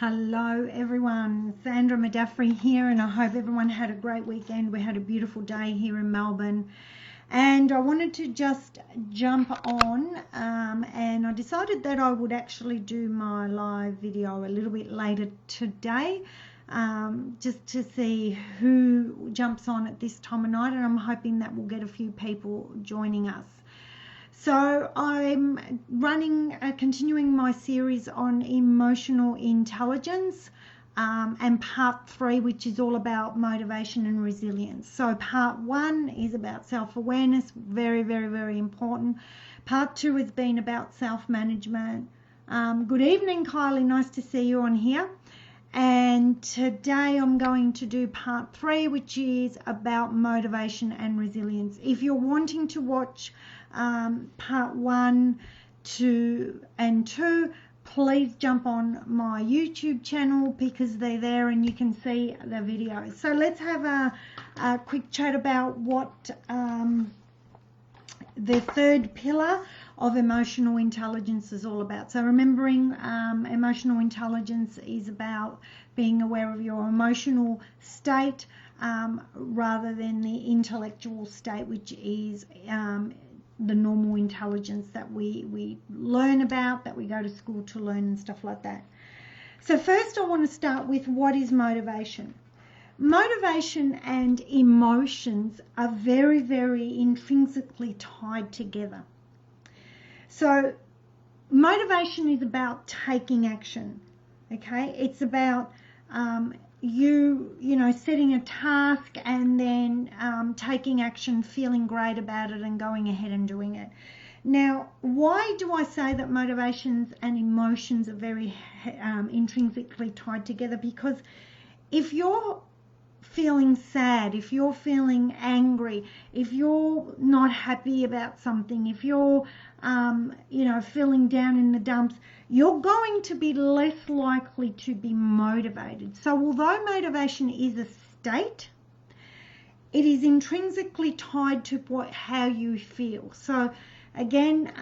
Hello everyone, Sandra Madafferi here, and I hope everyone had a great weekend. We had a beautiful day here in Melbourne, and I wanted to just jump on and I decided that I would actually do my live video a little bit later today, just to see who jumps on at this time of night, and I'm hoping that we'll get a few people joining us. So I'm continuing my series on emotional intelligence, and part 3, which is all about motivation and resilience. So part 1 is about self-awareness, very, very, very important. Part 2 has been about self-management. Good evening, Kylie, nice to see you on here. And today I'm going to do part 3, which is about motivation and resilience. If you're wanting to watch part 1, 2 and 2, please jump on my YouTube channel because they're there and you can see the videos. So let's have a quick chat about what the third pillar of emotional intelligence is all about. So remembering emotional intelligence is about being aware of your emotional state rather than the intellectual state, which is the normal intelligence that we learn about, that we go to school to learn and stuff like that. So first I want to start with what is motivation. Motivation and emotions are very, very intrinsically tied together. So motivation is about taking action, okay? It's about you know, setting a task and then taking action, feeling great about it and going ahead and doing it. Now, why do I say that motivations and emotions are very intrinsically tied together? Because if you're feeling sad, if you're feeling angry, if you're not happy about something, if you're you know, feeling down in the dumps, you're going to be less likely to be motivated. So although motivation is a state, it is intrinsically tied to how you feel. So again,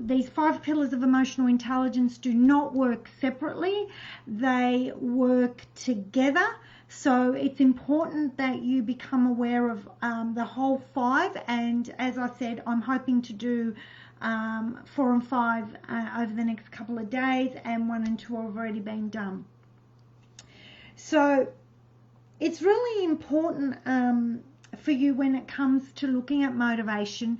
these 5 pillars of emotional intelligence do not work separately, they work together. So it's important that you become aware of the whole 5, and as I said, I'm hoping to do 4 and 5 over the next couple of days, and 1 and 2 have already been done. So it's really important for you when it comes to looking at motivation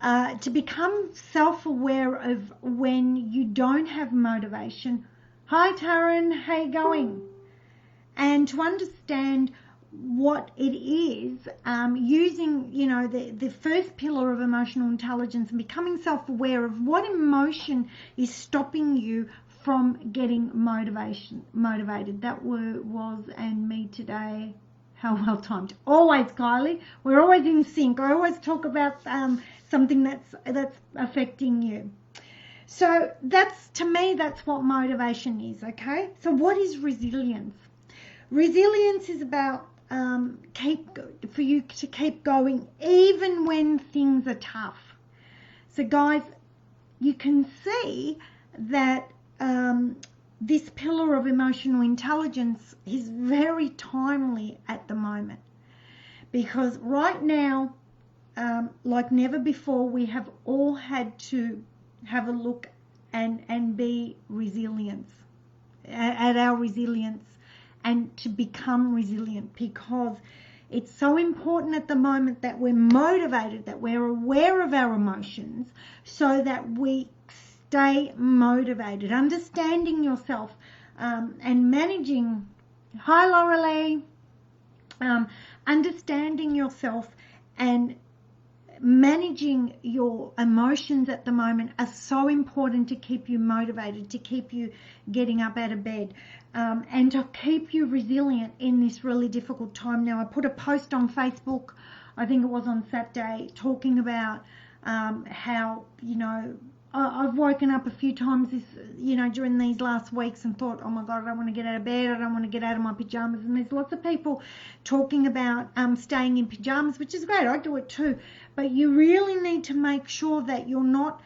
to become self-aware of when you don't have motivation. Hi Taryn, how you going? And to understand what it is, using, you know, the first pillar of emotional intelligence and becoming self-aware of what emotion is stopping you from getting motivated. That was and me today. How well timed. Always, Kylie. We're always in sync. I always talk about something that's affecting you. So that's, to me, that's what motivation is, okay? So what is resilience? Resilience is about for you to keep going even when things are tough. So guys, you can see that this pillar of emotional intelligence is very timely at the moment, because right now, like never before, we have all had to have a look and be resilient at our resilience, and to become resilient, because it's so important at the moment that we're motivated, that we're aware of our emotions, so that we stay motivated. Understanding yourself and managing, hi Laurelie, understanding yourself and managing your emotions at the moment are so important to keep you motivated, to keep you getting up out of bed, and to keep you resilient in this really difficult time. Now, I put a post on Facebook, I think it was on Saturday, talking about how, you know, I've woken up a few times this, you know, during these last weeks and thought, oh my God, I don't want to get out of bed, I don't want to get out of my pajamas. And there's lots of people talking about staying in pajamas, which is great, I do it too. But you really need to make sure that you're not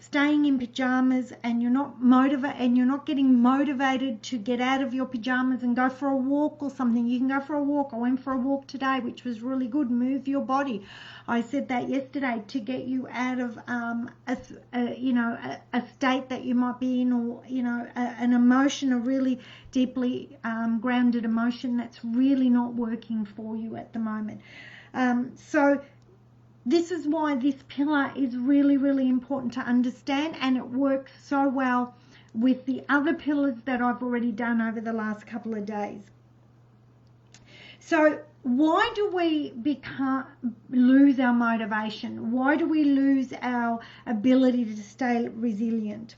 staying in pajamas and you're not getting motivated to get out of your pajamas and go for a walk or something, you can go for a walk. I went for a walk today, which was really good. Move your body. I said that yesterday, to get you out of a state that you might be in, or an emotion, a really deeply grounded emotion that's really not working for you at the moment. So this is why this pillar is really, really important to understand, and it works so well with the other pillars that I've already done over the last couple of days. So why do we lose our motivation? Why do we lose our ability to stay resilient?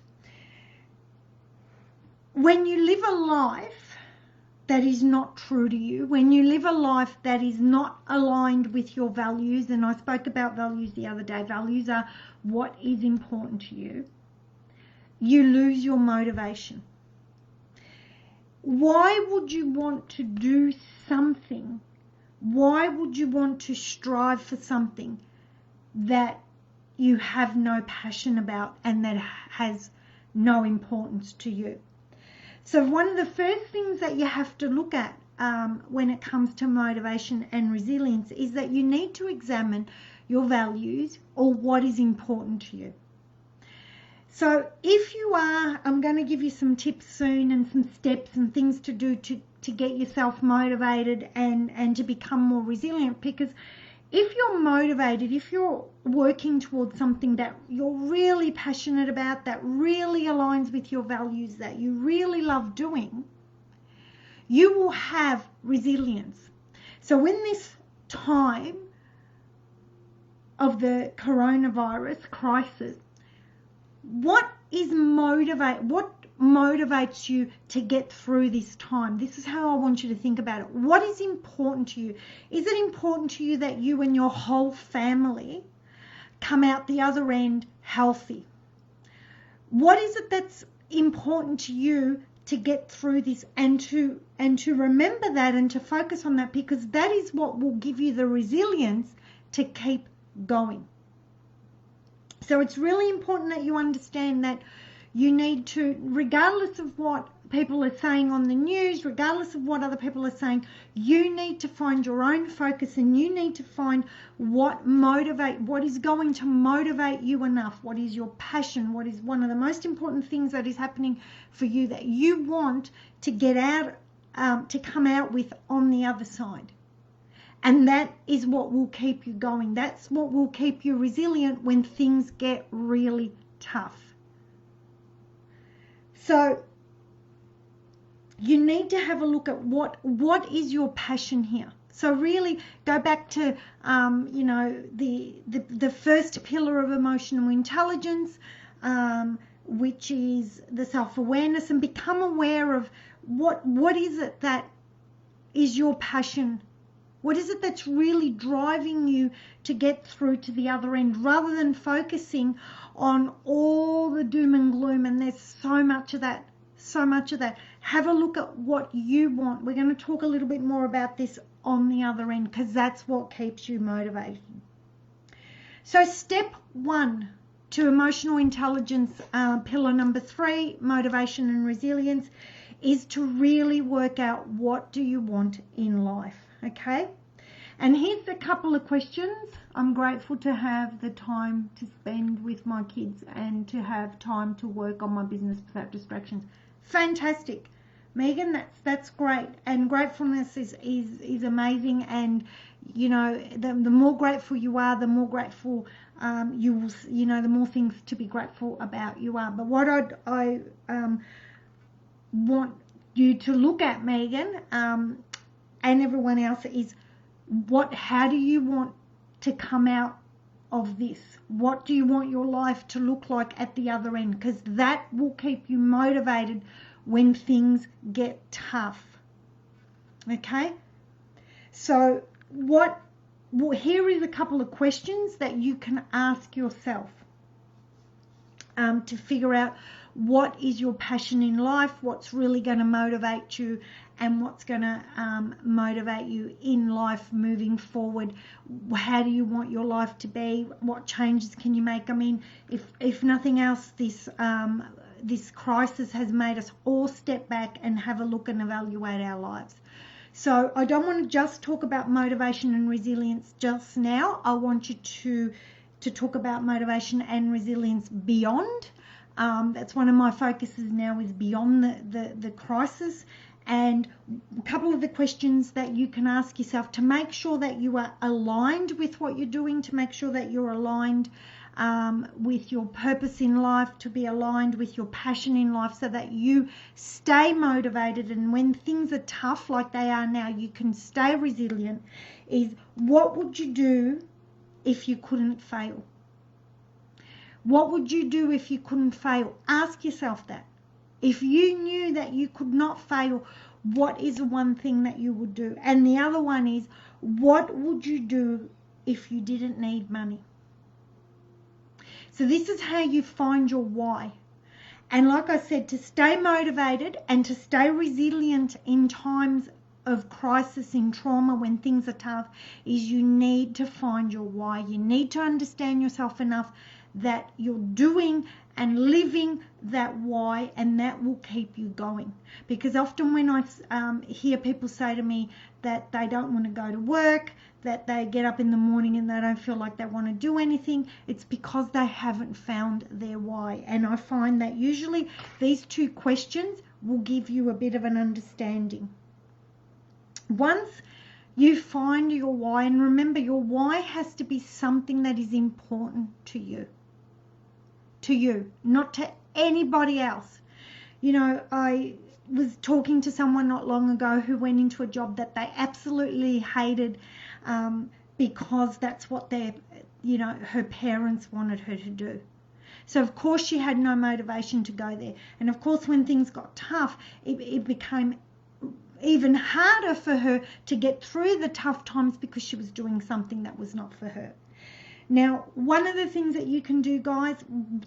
When you live a life that is not true to you, when you live a life that is not aligned with your values, and I spoke about values the other day, values are what is important to you, you lose your motivation. Why would you want to do something? Why would you want to strive for something that you have no passion about and that has no importance to you? So one of the first things that you have to look at when it comes to motivation and resilience is that you need to examine your values, or what is important to you. So if you are, I'm going to give you some tips soon and some steps and things to do to get yourself motivated and to become more resilient, because if you're motivated, if you're working towards something that you're really passionate about, that really aligns with your values, that you really love doing, you will have resilience. So in this time of the coronavirus crisis, what motivates you to get through this time? This is how I want you to think about it. What is important to you? Is it important to you that you and your whole family come out the other end healthy? What is it that's important to you to get through this, and to remember that and to focus on that, because that is what will give you the resilience to keep going. So it's really important that you understand that you need to, regardless of what people are saying on the news, regardless of what other people are saying, you need to find your own focus, and you need to find what is going to motivate you enough. What is your passion? What is one of the most important things that is happening for you that you want to get out, to come out with on the other side? And that is what will keep you going. That's what will keep you resilient when things get really tough. So you need to have a look at what is your passion here. So really go back to the first pillar of emotional intelligence, which is the self-awareness, and become aware of what is it that is your passion. What is it that's really driving you to get through to the other end, rather than focusing on all the doom and gloom? And there's so much of that. Have a look at what you want. We're going to talk a little bit more about this on the other end, because that's what keeps you motivated. So step 1 to emotional intelligence, pillar number 3, motivation and resilience, is to really work out what do you want in life. Okay, and here's a couple of questions. I'm grateful to have the time to spend with my kids and to have time to work on my business without distractions. Fantastic, Megan, that's great. And gratefulness is amazing, and the more grateful you are, the more grateful you will, the more things to be grateful about you are. But what I want you to look at, Megan, and everyone else, is how do you want to come out of this? What do you want your life to look like at the other end? Because that will keep you motivated when things get tough. Okay, so here is a couple of questions that you can ask yourself to figure out what is your passion in life, what's really going to motivate you, and what's going to motivate you in life moving forward. How do you want your life to be? What changes can you make? I mean, if nothing else, this crisis has made us all step back and have a look and evaluate our lives. So I don't want to just talk about motivation and resilience just now. I want you to talk about motivation and resilience beyond. That's one of my focuses now, is beyond the crisis. And a couple of the questions that you can ask yourself to make sure that you are aligned with what you're doing, to make sure that you're aligned with your purpose in life, to be aligned with your passion in life, so that you stay motivated, and when things are tough like they are now, you can stay resilient. Is what would you do if you couldn't fail? What would you do if you couldn't fail? Ask yourself that. If you knew that you could not fail, what is the one thing that you would do? And the other one is, what would you do if you didn't need money? So this is how you find your why. And like I said, to stay motivated and to stay resilient in times of crisis, in trauma, when things are tough, is you need to find your why. You need to understand yourself enough that you're doing and living that why, and that will keep you going. Because often when I hear people say to me that they don't want to go to work, that they get up in the morning and they don't feel like they want to do anything, it's because they haven't found their why. And I find that usually these two questions will give you a bit of an understanding. Once you find your why, and remember, your why has to be something that is important to you. To you, not to anybody else. You know, I was talking to someone not long ago who went into a job that they absolutely hated because that's what her parents wanted her to do. So of course she had no motivation to go there. And of course when things got tough, it became even harder for her to get through the tough times because she was doing something that was not for her. Now, one of the things that you can do, guys,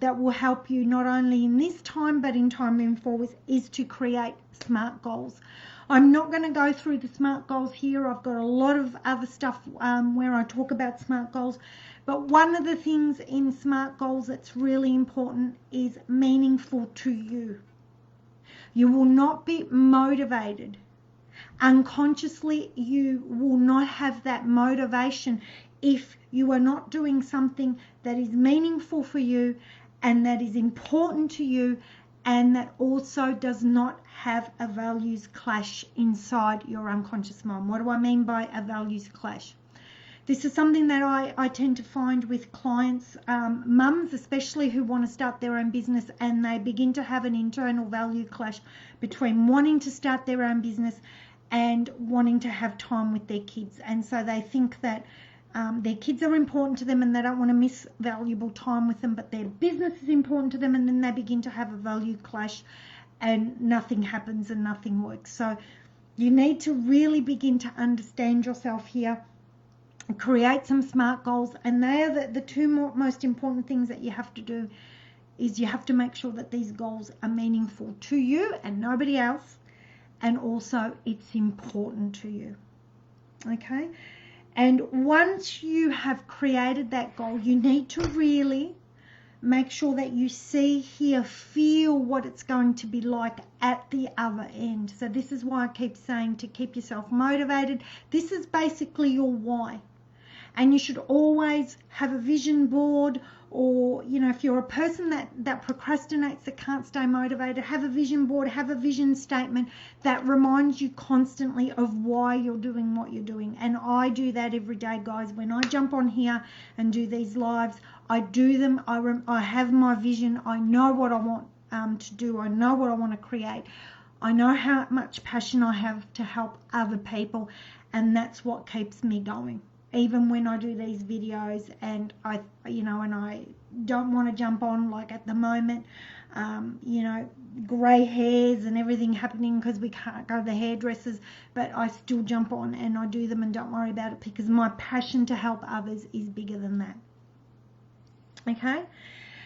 that will help you not only in this time but in time moving forward, is to create SMART goals. I'm not going to go through the SMART goals here. I've got a lot of other stuff where I talk about SMART goals. But one of the things in SMART goals that's really important is meaningful to you. You will not be motivated. Unconsciously, you will not have that motivation if you are not doing something that is meaningful for you and that is important to you, and that also does not have a values clash inside your unconscious mind. What do I mean by a values clash? This is something that I tend to find with clients, mums especially, who want to start their own business, and they begin to have an internal value clash between wanting to start their own business and wanting to have time with their kids. And so they think that their kids are important to them and they don't want to miss valuable time with them, but their business is important to them, and then they begin to have a value clash and nothing happens and nothing works. So you need to really begin to understand yourself here, create some SMART goals, and they are the two most important things that you have to do. Is you have to make sure that these goals are meaningful to you and nobody else, and also it's important to you. Okay? And once you have created that goal, you need to really make sure that you see, hear, feel what it's going to be like at the other end. So this is why I keep saying to keep yourself motivated. This is basically your why. And you should always have a vision board, or, you know, if you're a person that procrastinates, that can't stay motivated, have a vision board, have a vision statement that reminds you constantly of why you're doing what you're doing. And I do that every day, guys. When I jump on here and do these lives, I do them. I have my vision. I know what I want to do. I know what I want to create. I know how much passion I have to help other people, and that's what keeps me going. Even when I do these videos and I don't want to jump on, like at the moment, grey hairs and everything happening because we can't go to the hairdressers, but I still jump on and I do them and don't worry about it, because my passion to help others is bigger than that. Okay?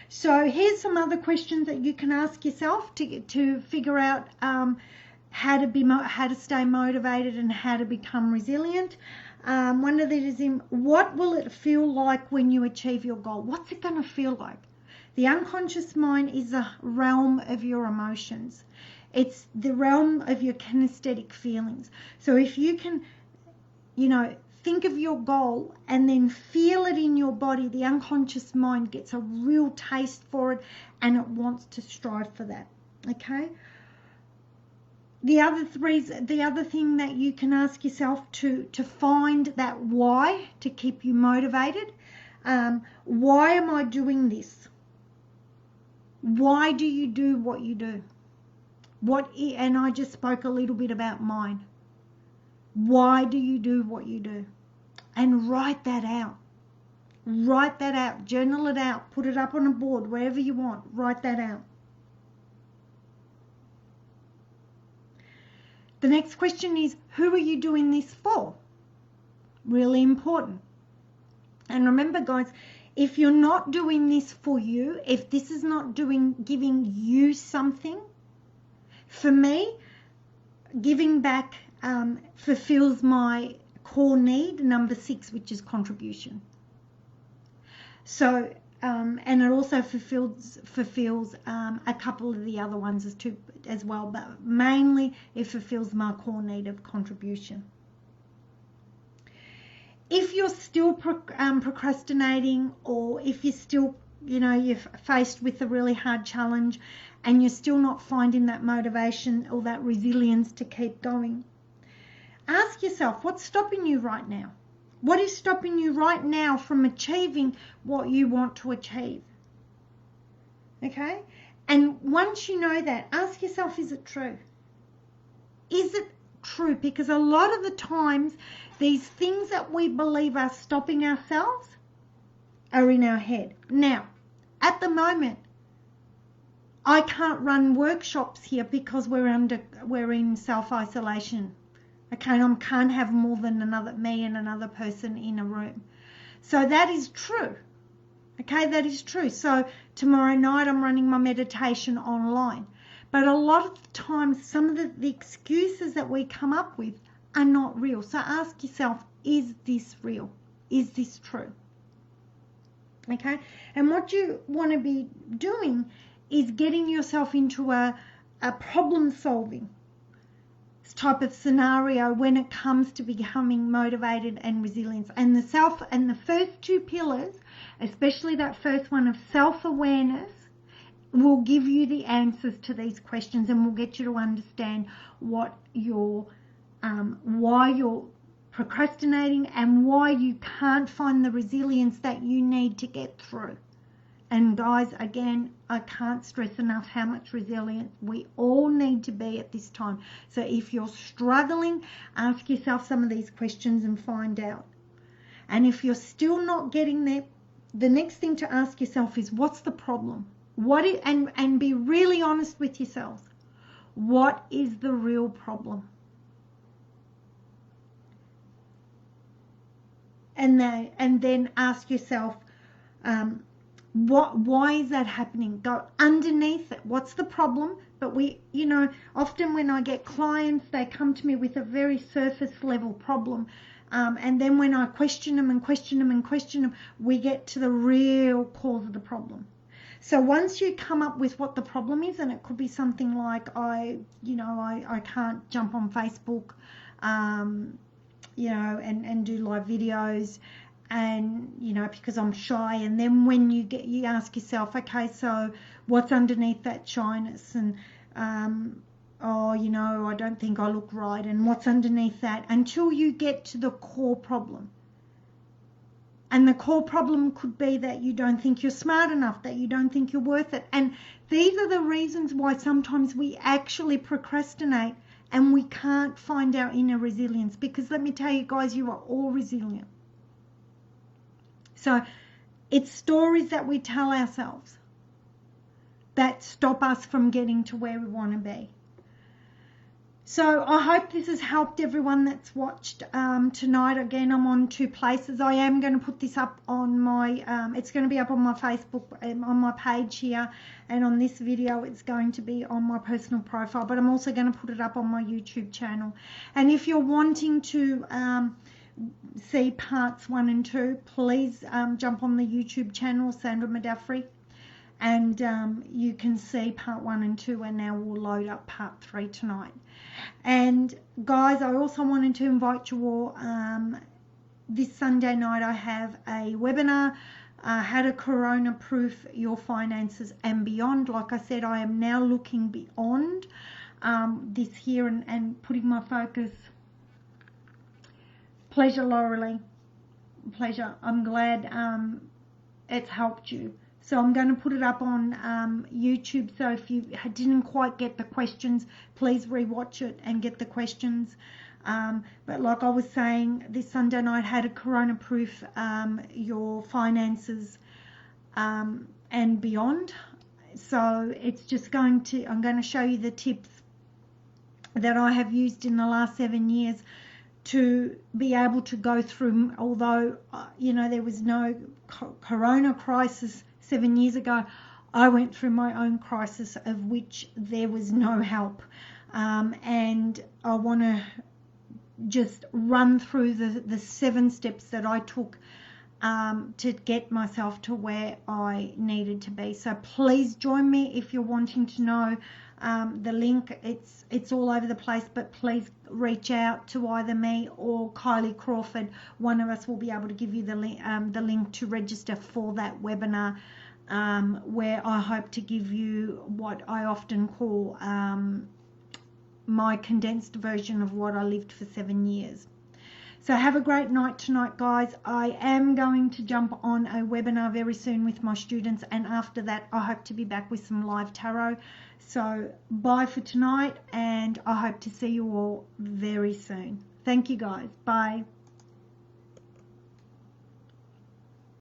So here's some other questions that you can ask yourself to figure out how to stay motivated and how to become resilient. One of these is, what will it feel like when you achieve your goal? What's it going to feel like? The unconscious mind is a realm of your emotions. It's the realm of your kinesthetic feelings. So if you can, think of your goal and then feel it in your body, the unconscious mind gets a real taste for it and it wants to strive for that. Okay? The other thing that you can ask yourself to find that why, to keep you motivated. Why am I doing this? Why do you do what you do? And I just spoke a little bit about mine. Why do you do what you do? And write that out. Write that out. Journal it out. Put it up on a board, wherever you want. Write that out. The next question is, who are you doing this for? Really important. And remember, guys, if you're not doing this for you, if this is not giving you something, for me, giving back fulfills my core need, number 6, which is contribution. So, and it also fulfills a couple of the other ones as well, but mainly it fulfills my core need of contribution. If you're still procrastinating, or if you're still, you're faced with a really hard challenge and you're still not finding that motivation or that resilience to keep going, ask yourself, what's stopping you right now? What is stopping you right now from achieving what you want to achieve? Okay? And once you know that, ask yourself, is it true? Is it true? Because a lot of the times, these things that we believe are stopping ourselves are in our head. Now, at the moment, I can't run workshops here because we're in self-isolation. Okay, and I can't have more than me and another person in a room. So that is true. Okay, that is true. So tomorrow night I'm running my meditation online. But a lot of the times, some of the excuses that we come up with are not real. So ask yourself, is this real? Is this true? Okay, and what you want to be doing is getting yourself into a problem solving type of scenario when it comes to becoming motivated and resilient. And the first 2 pillars, especially that first one of self-awareness, will give you the answers to these questions and will get you to understand why you're procrastinating and why you can't find the resilience that you need to get through. And guys, again, I can't stress enough how much resilient we all need to be at this time. So if you're struggling, ask yourself some of these questions and find out. And if you're still not getting there, the next thing to ask yourself is, what's the problem? And be really honest with yourselves. What is the real problem? And then ask yourself, why is that happening? Go underneath it. What's the problem? But often when I get clients, they come to me with a very surface level problem. And then when I question them, we get to the real cause of the problem. So once you come up with what the problem is, and it could be something like, I can't jump on Facebook, and do live videos, and because I'm shy. And then when you ask yourself, okay, so what's underneath that shyness? And I don't think I look right, and what's underneath that, until you get to the core problem. And the core problem could be that you don't think you're smart enough, that you don't think you're worth it. And these are the reasons why sometimes we actually procrastinate and we can't find our inner resilience. Because let me tell you guys, you are all resilient. So it's stories that we tell ourselves that stop us from getting to where we want to be. So I hope this has helped everyone that's watched tonight. Again, I'm on 2 places. I am going to put this up on my, it's going to be up on my Facebook, on my page here, and on this video it's going to be on my personal profile, but I'm also going to put it up on my YouTube channel. And if you're wanting to see parts 1 and 2, please jump on the YouTube channel, Sandra Madafferi, and you can see part 1 and 2, and now we'll load up part 3 tonight. And guys, I also wanted to invite you all, this Sunday night I have a webinar, how to corona-proof your finances and beyond. Like I said, I am now looking beyond this here and putting my focus. Pleasure, Laurelie. Pleasure. I'm glad it's helped you. So I'm going to put it up on YouTube. So if you didn't quite get the questions, please rewatch it and get the questions. But like I was saying, this Sunday night, how to corona-proof your finances and beyond. So it's just going to, I'm going to show you the tips that I have used in the last 7 years to be able to go through, although, you know, there was no corona crisis 7 years ago, I went through my own crisis of which there was no help. And I want to just run through the 7 steps that I took to get myself to where I needed to be. So please join me if you're wanting to know. The link, it's all over the place, but please reach out to either me or Kylie Crawford. One of us will be able to give you the link to register for that webinar, where I hope to give you what I often call my condensed version of what I lived for 7 years. So have a great night tonight, guys. I am going to jump on a webinar very soon with my students, and after that I hope to be back with some live tarot. So bye for tonight, and I hope to see you all very soon. Thank you, guys. Bye.